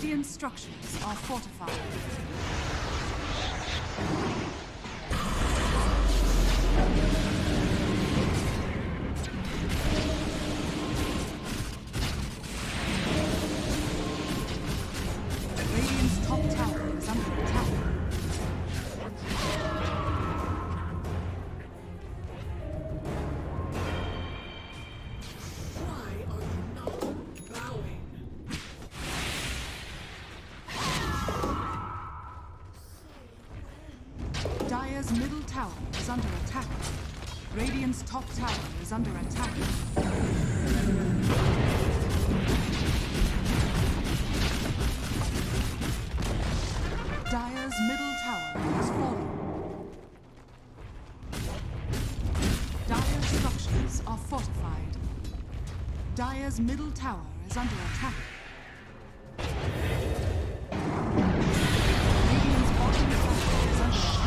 Radiant structures are fortified. Radiant's top tower is under attack. Dire's middle tower is under attack. Radiant's top tower is under attack. Dire's middle tower has fallen. Dire's structures are fortified. Dire's middle tower is under attack. Radiant's bottom tower is under attack.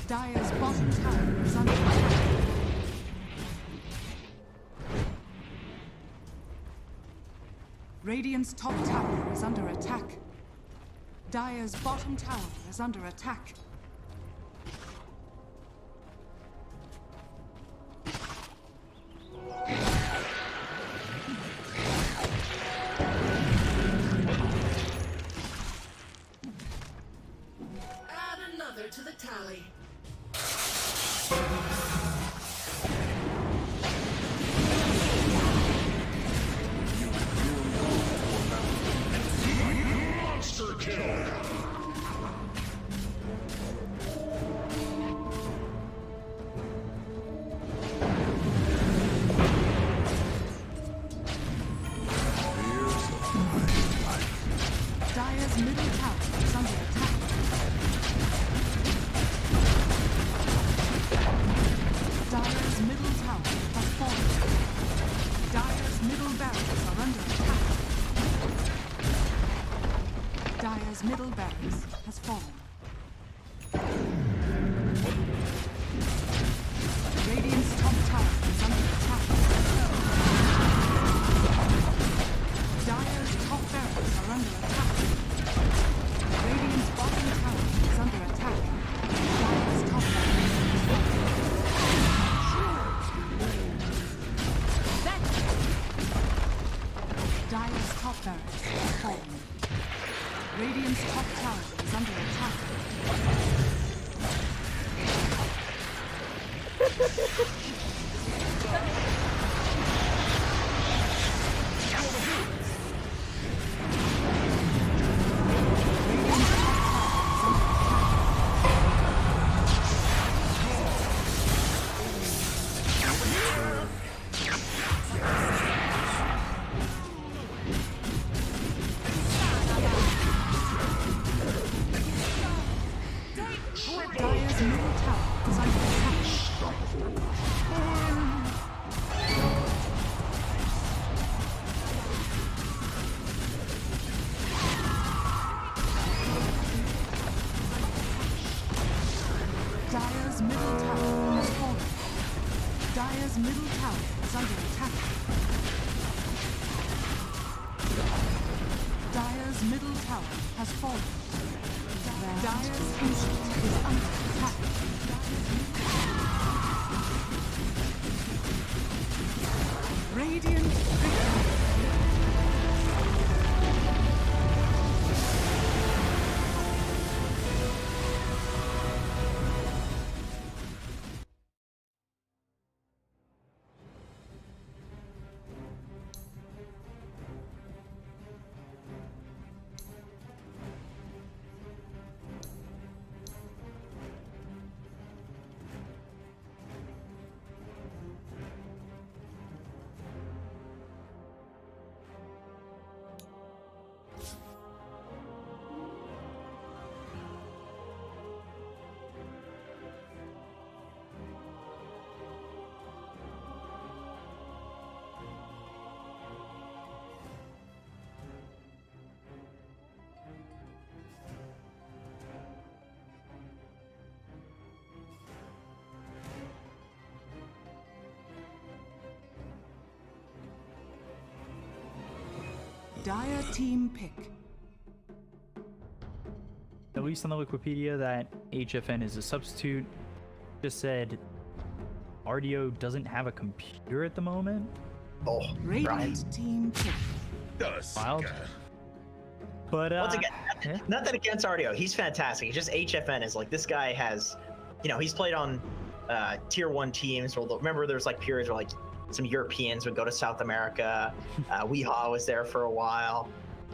Dire's bottom tower is under attack. Radiant's top tower is under attack. Dire's bottom tower is under attack. Add another to the tally. Monster kill! Dire's middle tower is under attack. Dire's middle tower has fallen. Dire's middle barracks are under attack. Dire's middle barracks has fallen. Radiant's top tower is under attack. Dire's top barracks are under attack. Radiant's bottom tower is under attack. Dire's top barracks is fallen. Dire's top barracks has fallen. Radiant's top tower is under attack. Dire's Dire's middle tower is under attack. Dire's middle tower has fallen. Dire's ancient is under attack. Radiant victory. Dire team pick. At least on the Wikipedia, that HFN is a substitute. Just said RDO doesn't have a computer at the moment. Oh, Radiant right. team pick. Wild. But Once again, yeah. nothing against RDO. He's fantastic. It's just HFN is like, this guy has, you know, he's played on tier 1 teams. Well, remember there's like periods where like some Europeans would go to South America. Weehaw was there for a while.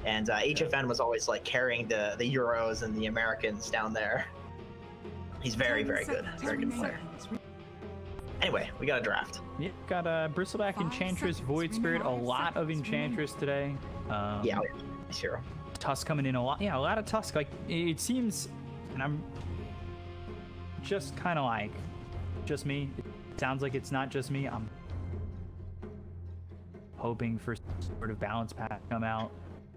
And HFN was always like carrying the Euros and the Americans down there. He's very, very good. Very good player. Anyway, we got a draft. Yeah, got Bristleback, 5 Enchantress, seconds Void Spirit, a remaining. lot of 5 seconds Enchantress today. Yeah, nice hero. Tusk coming in a lot. Yeah, a lot of Tusk. Like, it seems, and I'm just kind of like, just me. It sounds like it's not just me. I'm hoping for some sort of balance pack to come out.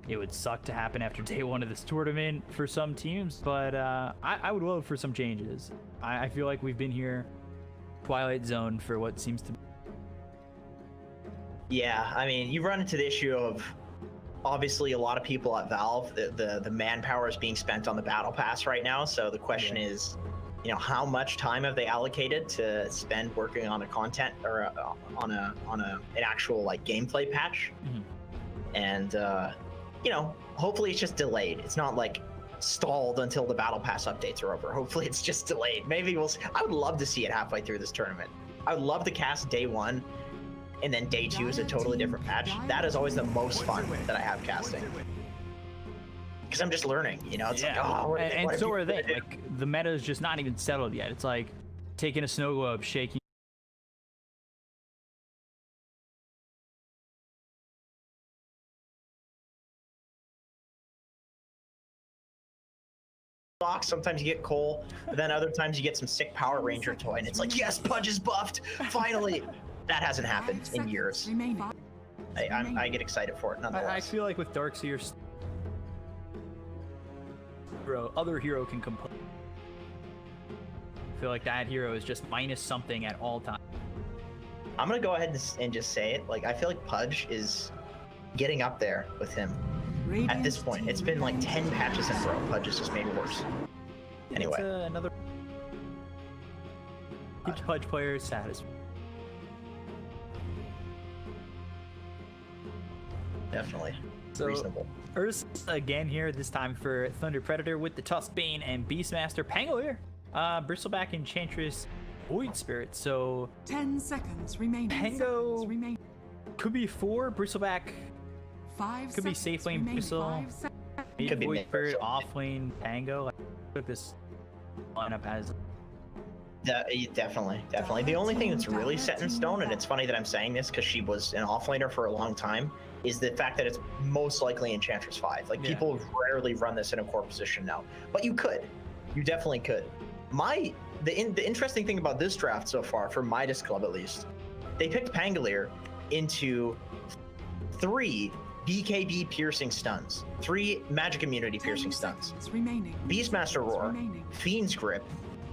It would suck to happen after day 1 of this tournament for some teams, but I would love for some changes. I feel like we've been here, Twilight Zone, for what seems to be. Yeah, I mean, you run into the issue of obviously a lot of people at Valve, the manpower is being spent on the battle pass right now. So the question is, you know, how much time have they allocated to spend working on a content or on an actual like gameplay patch? Mhm. And you know, hopefully it's just delayed. It's not like stalled until the battle pass updates are over. Hopefully it's just delayed. Maybe we'll I would love to see it halfway through this tournament. I would love to cast day 1 and then day 2 is a totally different patch. That is always the most fun that I have casting. Because I'm just learning, you know? It's like, oh, what and so are they. do? Like, the meta is just not even settled yet. It's like taking a snow globe, shaking. Sometimes you get Cole, but then other times you get some sick Power Ranger toy, and it's like, yes, Pudge is buffed, finally. That hasn't happened 5 in seconds years. remaining. I get excited for it nonetheless. I feel like with Darkseer, bro, other hero can complain. I feel like that hero is just minus something at all times. I'm gonna go ahead and just say it. Like, I feel like Pudge is getting up there with him at this point. It's been like 10 patches in a row. Pudge has just made it worse. Anyway. It's another keeps Pudge players satisfied. Definitely. So, Reasonable. Ursa again here, this time for Thunder Predator with the Tuskbane and Beastmaster. Pangolier, Bristleback, Enchantress, Void Spirit. So 10 seconds remaining. Pango- Seconds remaining. could be 4 Bristleback, 5 could be seconds safe lane remaining. Bristle. 5 seconds. maybe Could be Void mid Spirit, Bristle. off lane Pango. Like, look at this lineup as. Definitely. The only thing that's really set in stone, and it's funny that I'm saying this because she was an offlaner for a long time, is the fact that it's most likely Enchantress 5. Like, Yeah. people rarely run this in a core position now, but you could. You definitely could. The interesting thing about this draft so far, for Midas Club at least, they picked Pangolier into 3 BKB piercing stuns, 3 magic immunity 10 piercing stuns, seconds remaining. Beastmaster Roar, remaining. Fiend's Grip,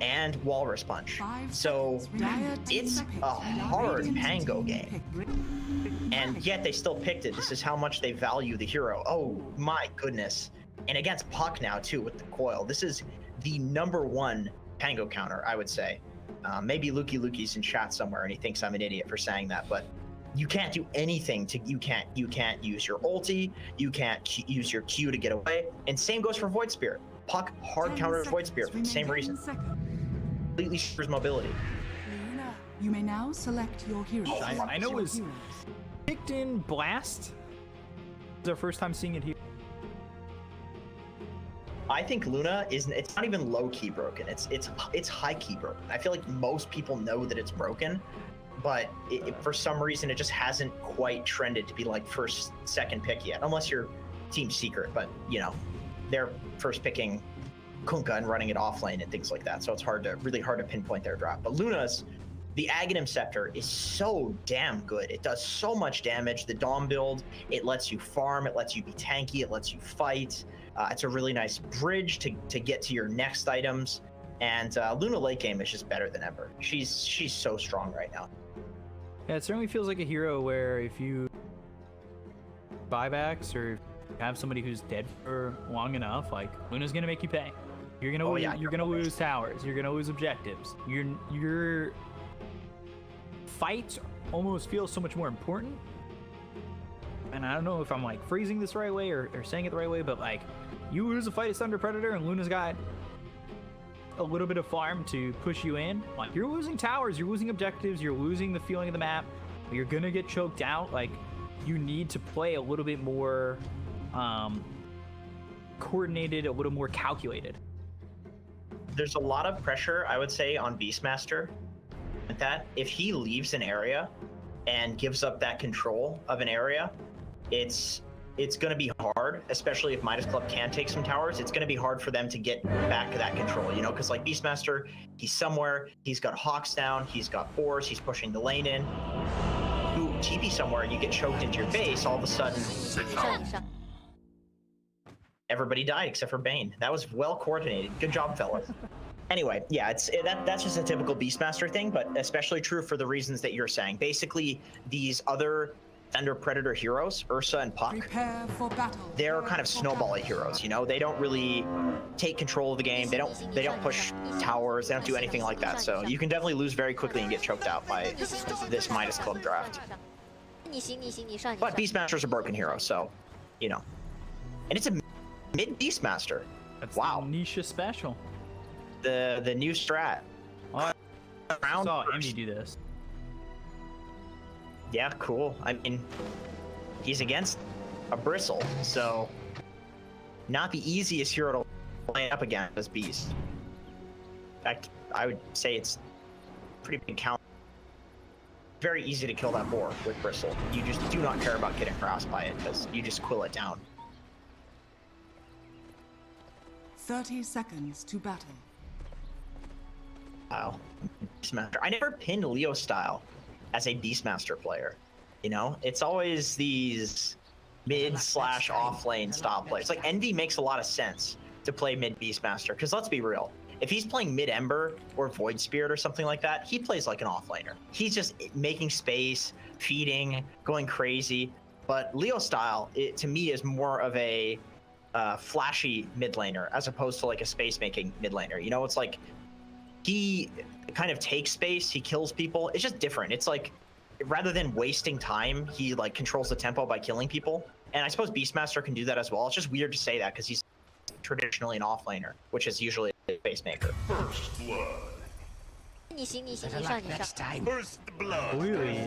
and Walrus Punch. 5 So seconds remaining. it's Pick. a hard Radiant's Pango team game. picked And yet they still picked it. This is how much they value the hero. Oh my goodness. And against Puck now too with the coil. This is the #1 Pango counter, I would say. Maybe Lukey's in chat somewhere and he thinks I'm an idiot for saying that, but you can't do anything to you can't use your ulti, you can't use your Q to get away. And same goes for Void Spirit. Puck hard 10 counter Void seconds Spirit for the same remaining. reason. 10 seconds. Completely shares mobility. Luna, you may now select your hero. I know it was Heroes. picked in Blast. It's our first time seeing it here. I think Luna it's not even low key broken. It's high key broken. I feel like most people know that it's broken, but for some reason it just hasn't quite trended to be like first, second pick yet, unless you're Team Secret. But you know, they're first picking Kunkka and running it off lane and things like that. So it's really hard to pinpoint their drop. But Luna's, the Aghanim Scepter is so damn good. It does so much damage. The Dom build, it lets you farm, it lets you be tanky, it lets you fight. It's a really nice bridge to get to your next items. And Luna late game is just better than ever. She's so strong right now. Yeah, it certainly feels like a hero where if you buybacks or have somebody who's dead for long enough, like Luna's gonna make you pay. You're gonna you're gonna lose towers. You're gonna lose objectives. Your fights almost feel so much more important. And I don't know if I'm like phrasing this the right way or saying it the right way, but like you lose a fight as Thunder Predator and Luna's got a little bit of farm to push you in. Like you're losing towers, you're losing objectives, you're losing the feeling of the map. You're gonna get choked out. Like you need to play a little bit more coordinated, a little more calculated. There's a lot of pressure, I would say, on Beastmaster. That if he leaves an area and gives up that control of an area, it's going to be hard, especially if Midas Club can take some towers. It's going to be hard for them to get back to that control, you know, because like Beastmaster, he's somewhere, he's got Hawks down, he's got Boars, he's pushing the lane in. You TP somewhere and you get choked into your base, all of a sudden, everybody died except for Bane. That was well coordinated. Good job, fellas. Anyway, yeah, that's just a typical Beastmaster thing, but especially true for the reasons that you're saying. Basically, these other Thunder Predator heroes, Ursa and Puck, Prepare for battle. they're kind of snowbally heroes, you know? They don't really take control of the game. They don't push towers. They don't do anything like that. So you can definitely lose very quickly and get choked out by this Midas Club draft. But Beastmaster's a broken hero, so, you know. And it's a mid Beastmaster. That's wow. the niche special. The new strat. I Round saw first. Envy do this. Yeah, cool. I mean, he's against a Bristle, so not the easiest hero to line up against as Beast. In fact, I would say it's pretty big count. Very easy to kill that boar with Bristle. You just do not care about getting harassed by it because you just quill it down. 30 seconds to battle. Wow. Beastmaster. I never pinned Leo style as a Beastmaster player. You know, it's always these mid/off lane style players. Like Envy makes a lot of sense to play mid Beastmaster because let's be real. If he's playing mid Ember or Void Spirit or something like that, he plays like an off laner. He's just making space, feeding, going crazy. But Leo style, to me, is more of a flashy mid laner as opposed to like a space making mid laner. You know, it's like he kind of takes space, he kills people. It's just different. It's like rather than wasting time, he like controls the tempo by killing people. And I suppose Beastmaster can do that as well. It's just weird to say that because he's traditionally an offlaner, which is usually a space maker. First blood. First blood. Clearly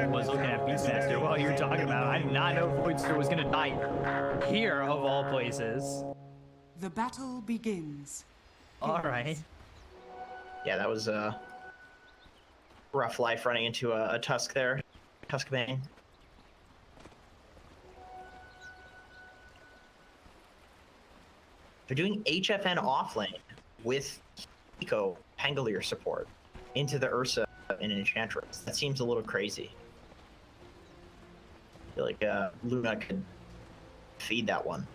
was looking at Beastmaster while you were talking about it. I did not know Voidster was gonna die here of all places. The battle begins. Alright. Yeah, that was a rough life running into a Tusk there. Tusk Bane. They're doing HFN offlane with Eco Pangolier support into the Ursa and Enchantress. That seems a little crazy. I feel like Luna could feed that one,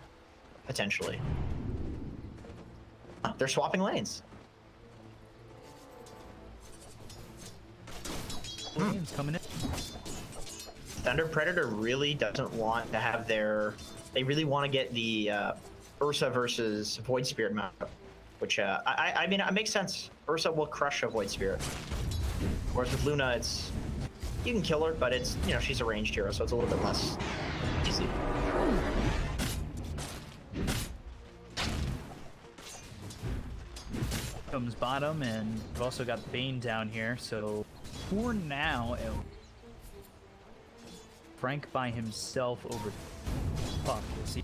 potentially. They're swapping lanes. Flames coming in. Thunder Predator really doesn't want to have their. They really want to get the Ursa versus Void Spirit matchup, which I mean it makes sense. Ursa will crush a Void Spirit, whereas with Luna, it's you can kill her, but it's she's a ranged hero, so it's a little bit less easy. Comes bottom, and we've also got Bane down here. So for now, Frank by himself over Puck. We'll see.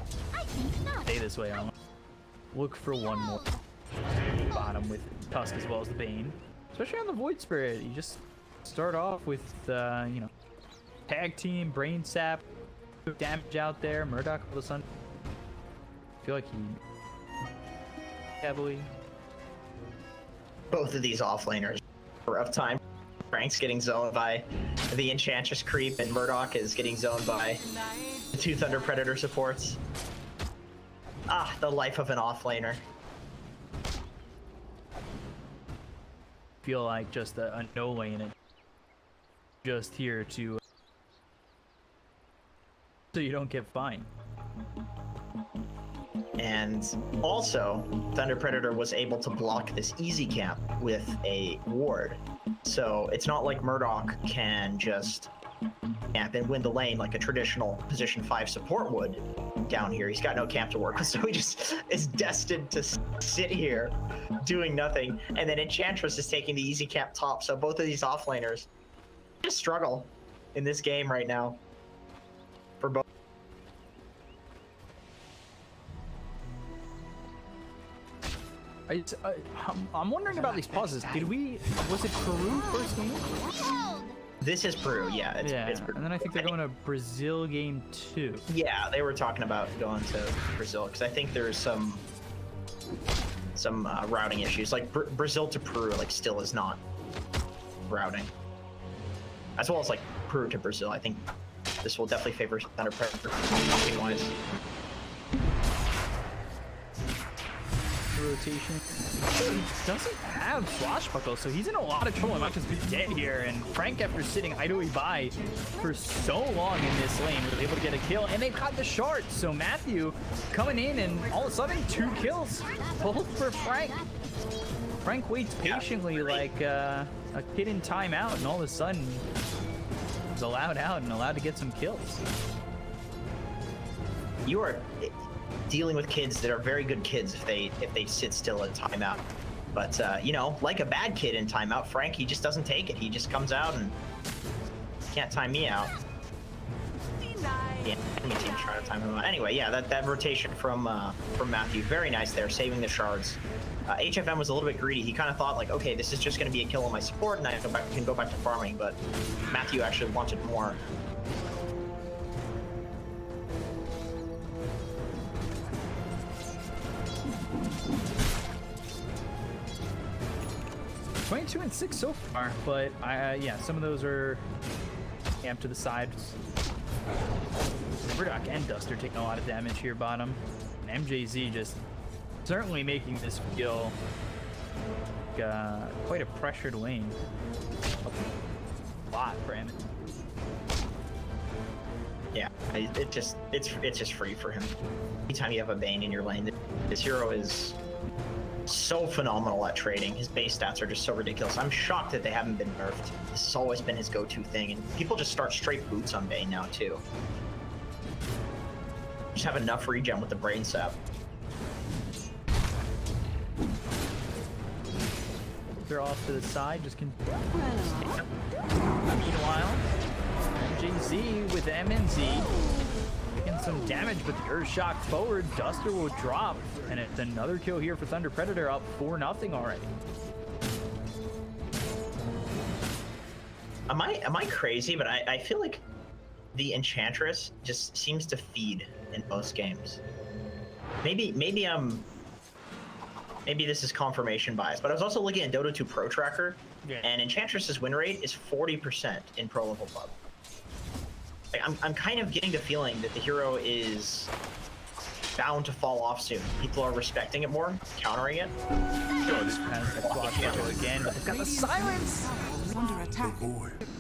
Stay this way. I'll look for one more bottom with Tusk as well as the Bane, especially on the Void Spirit. You just start off with tag team, brain sap, damage out there. Murdoch all of a sudden. I feel like he heavily. Both of these offlaners, rough time. Frank's getting zoned by the Enchantress creep, and Murdoch is getting zoned by the two Thunder Predator supports. Ah, the life of an offlaner. Feel like just a no lane it. Just here to so you don't get fined. And also, Thunder Predator was able to block this easy camp with a ward. So it's not like Murdoch can just camp and win the lane like a traditional position 5 support would down here. He's got no camp to work with, so he just is destined to sit here doing nothing. And then Enchantress is taking the easy camp top, so both of these offlaners just struggle in this game right now. For both. I'm wondering about these pauses. Was it Peru first game? This is Peru, yeah. It's Peru. And then I think they're going to Brazil game 2. Yeah, they were talking about going to Brazil because I think there's some routing issues. Like Brazil to Peru, like still is not routing. As well as like Peru to Brazil. I think this will definitely favor Thunder Predator wise. Rotation. He doesn't have Swashbuckle, so he's in a lot of trouble. Not just be dead here. And Frank, after sitting idly by for so long in this lane, was able to get a kill, and they've got the shards. So Matthew coming in, and all of a sudden 2 kills, both for Frank. Frank waits patiently like a kid in timeout, and all of a sudden he's allowed out and allowed to get some kills. You are dealing with kids that are very good kids if they sit still in timeout. But like a bad kid in timeout, Frank, he just doesn't take it. He just comes out and can't time me out. Yeah, enemy team's trying to time him out. Anyway, yeah, that rotation from Matthew, very nice there, saving the shards. HFM was a little bit greedy. He kind of thought like, okay, this is just going to be a kill on my support, and I can go back to farming. But Matthew actually wanted more. 22 and 6 so far, but yeah, some of those are camped to the sides. Murdoch and Duster taking a lot of damage here bottom. And MJZ just certainly making this feel like, quite a pressured lane. A lot for him. Yeah, it's just free for him. Anytime you have a Bane in your lane, this hero is so phenomenal at trading. His base stats are just so ridiculous. I'm shocked that they haven't been nerfed. This has always been his go-to thing, and people just start straight boots on Bane now too. Just have enough regen with the brain sap. They're off to the side, just can. Meanwhile, MJZ with MNZ taking some damage, but the Earthshock forward, Duster will drop, and it's another kill here for Thunder Predator, up 4-0 already. Am I crazy? But I feel like the Enchantress just seems to feed in most games. Maybe this is confirmation bias, but I was also looking at Dota 2 Pro Tracker, and Enchantress's win rate is 40% in Pro Level Pub. Like, I'm kind of getting the feeling that the hero is bound to fall off soon. People are respecting it more, countering it. Has the Swashbuckle again, but they've got the silence. Is under attack.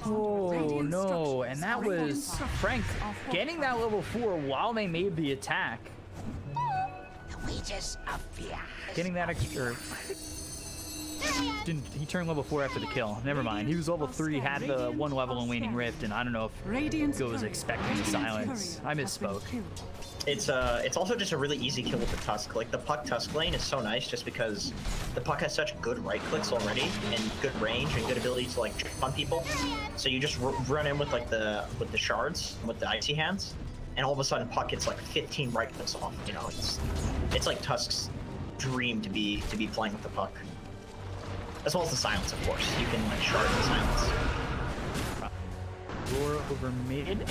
Oh no, and that was Frank getting that level 4 while they made the attack. The wages of fear. Getting that extra. Didn't he turned level 4 after the kill? Never mind. He was level 3, had the 1 level in Waning Rift, and I don't know if Radiant's Go was turret expecting the silence. I misspoke. It's also just a really easy kill with the Tusk. Like the Puck Tusk lane is so nice just because the Puck has such good right clicks already and good range and good ability to like trip on people. So you just run in with like the shards with the icy hands, and all of a sudden Puck gets like 15 right clicks off. You know, it's like Tusk's dream to be playing with the Puck. As well as the silence, of course. You can like shard the silence. Roar over mid.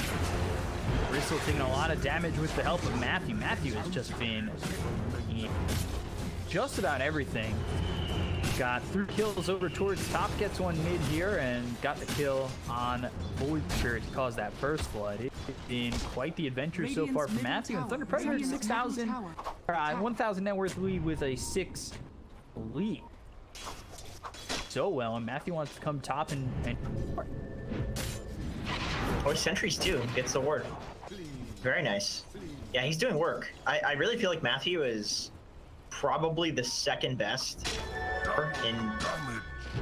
Bristle taking a lot of damage with the help of Matthew. Matthew has just been just about everything. Got 3 kills over towards top, gets 1 mid here, and got the kill on Void Spirit to cause that first blood. It's been quite the adventure so far for Matthew. And Thunder Predator 1,000 net worth lead with a 6 lead. So well, and Matthew wants to come top and Oh, sentries too. Gets the ward. Very nice. Yeah, he's doing work. I really feel like Matthew is probably the second best in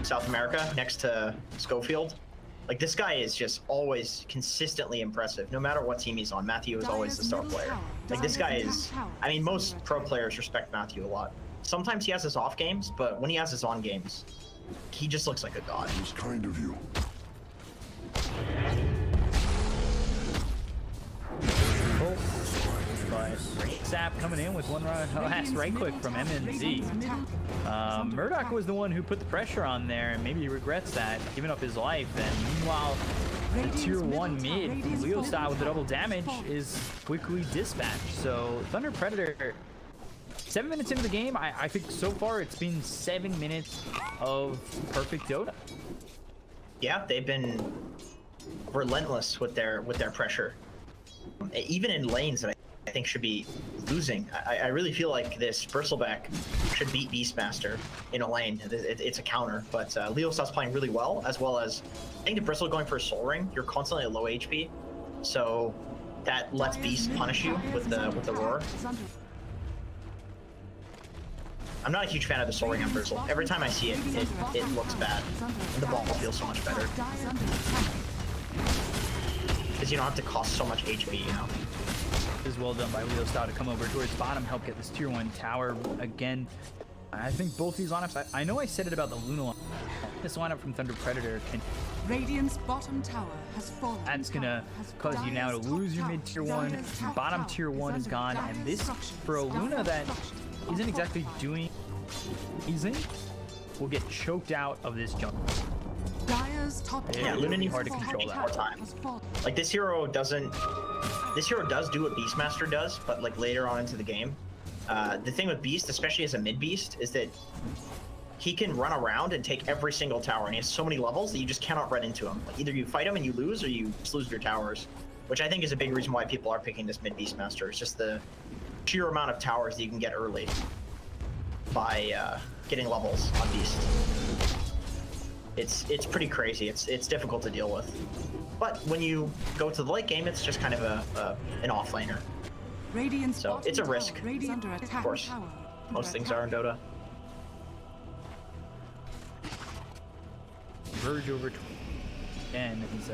South America, next to Schofield. Like this guy is just always consistently impressive. No matter what team he's on, Matthew is always the star player. Like this guy is. I mean, most pro players respect Matthew a lot. Sometimes he has his off games, but when he has his on games, he just looks like a god. It was kind of you. Sap coming in with one last right click from MNZ. Murdoch was the one who put the pressure on there, and maybe he regrets that, giving up his life. And meanwhile, the tier 1 mid, Leo style with the double damage, is quickly dispatched. So Thunder Predator, 7 minutes into the game, I think so far it's been 7 minutes of perfect Dota. Yeah, they've been relentless with their pressure. Even in lanes that I think should be losing. I really feel like this Bristleback should beat Beastmaster in a lane. It's a counter, but Leo starts playing really well as I think the Bristle going for a Soul Ring, you're constantly at low HP, so that lets Beast punish you with the roar. I'm not a huge fan of the Soul Ring on Bristle. Every time I see it, it looks bad. And the ball feels so much better. Because you don't have to cost so much HP, you know? Is well done by Leo Style to come over towards bottom, help get this tier 1 tower again. I think both these lineups, I know I said it about the Luna line. This lineup from Thunder Predator can. Radiant's bottom tower has fallen. That's gonna cause you now to lose your mid tier 1, your bottom tier 1 is gone, and this for a Luna that isn't exactly doing easy will get choked out of this jump. Yeah, Luna needs hard to control that. More time. Like this hero does do what Beastmaster does, but like later on into the game. The thing with Beast, especially as a mid beast, is that he can run around and take every single tower, and he has so many levels that you just cannot run into him. Like either you fight him and you lose, or you just lose your towers, which I think is a big reason why people are picking this mid Beastmaster. It's just the sheer amount of towers that you can get early by getting levels on Beast. It's pretty crazy. It's difficult to deal with. But when you go to the late game, it's just kind of an offlaner. So it's a risk, of course. Most things are in Dota. Verge over and he's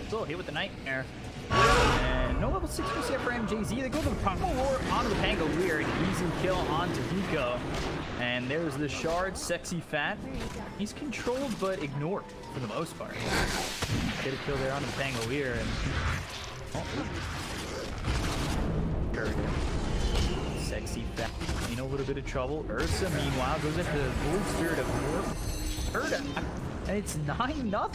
still hit with the Nightmare. And no level 6 yet for MJZ. They go to the Primal Roar onto the Pangolier. An easy kill onto Hiko. And there's the Shard, Sexy Fat. He's controlled but ignored for the most part. Get a kill there onto the Pangolier. And Sexy Fat in a little bit of trouble. Ursa, meanwhile, goes into the Void Spirit of Ursa. And it's 9-0.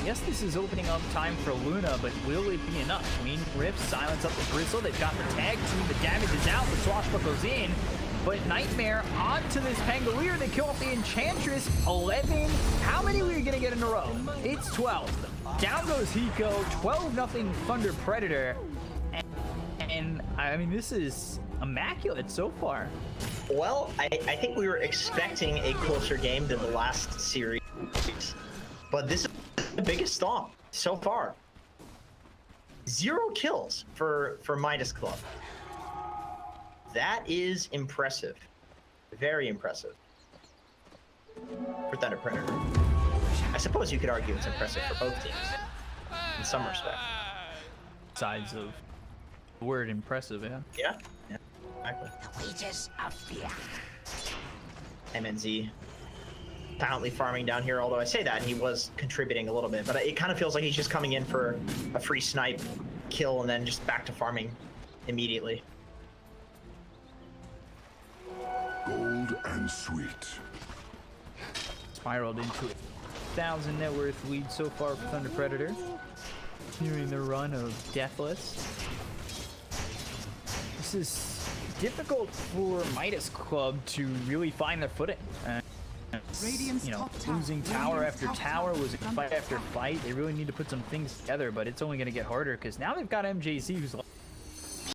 Yes, this is opening up time for Luna, but will it be enough? Mean Rift, silence up the Bristle. They've got the tag team. The damage is out. The Swashbuckle goes in. But Nightmare onto this Pangolier. They kill off the Enchantress. 11. How many are we going to get in a row? It's 12. Down goes Hiko. 12-0 Thunder Predator. And And I mean, this is immaculate so far. Well, I think we were expecting a closer game than the last series, but this is the biggest stomp so far. 0 kills for Midas Club. That is impressive. Very impressive for Thunder Predator. I suppose you could argue it's impressive for both teams in some respect. Sides of the word impressive, yeah. Yeah, exactly. The wages of fear. MNZ silently farming down here, although I say that he was contributing a little bit, but it kind of feels like he's just coming in for a free snipe kill and then just back to farming immediately. Bold and sweet. Spiraled into a 1,000 net worth lead so far for Thunder Predator. Continuing the run of Deathless. This is difficult for Midas Club to really find their footing. Radiant's You know, top tower. losing tower Radiant's after top tower tower was a is under fight after attack. fight. They really need to put some things together, but it's only going to get harder because now they've got MJC who's like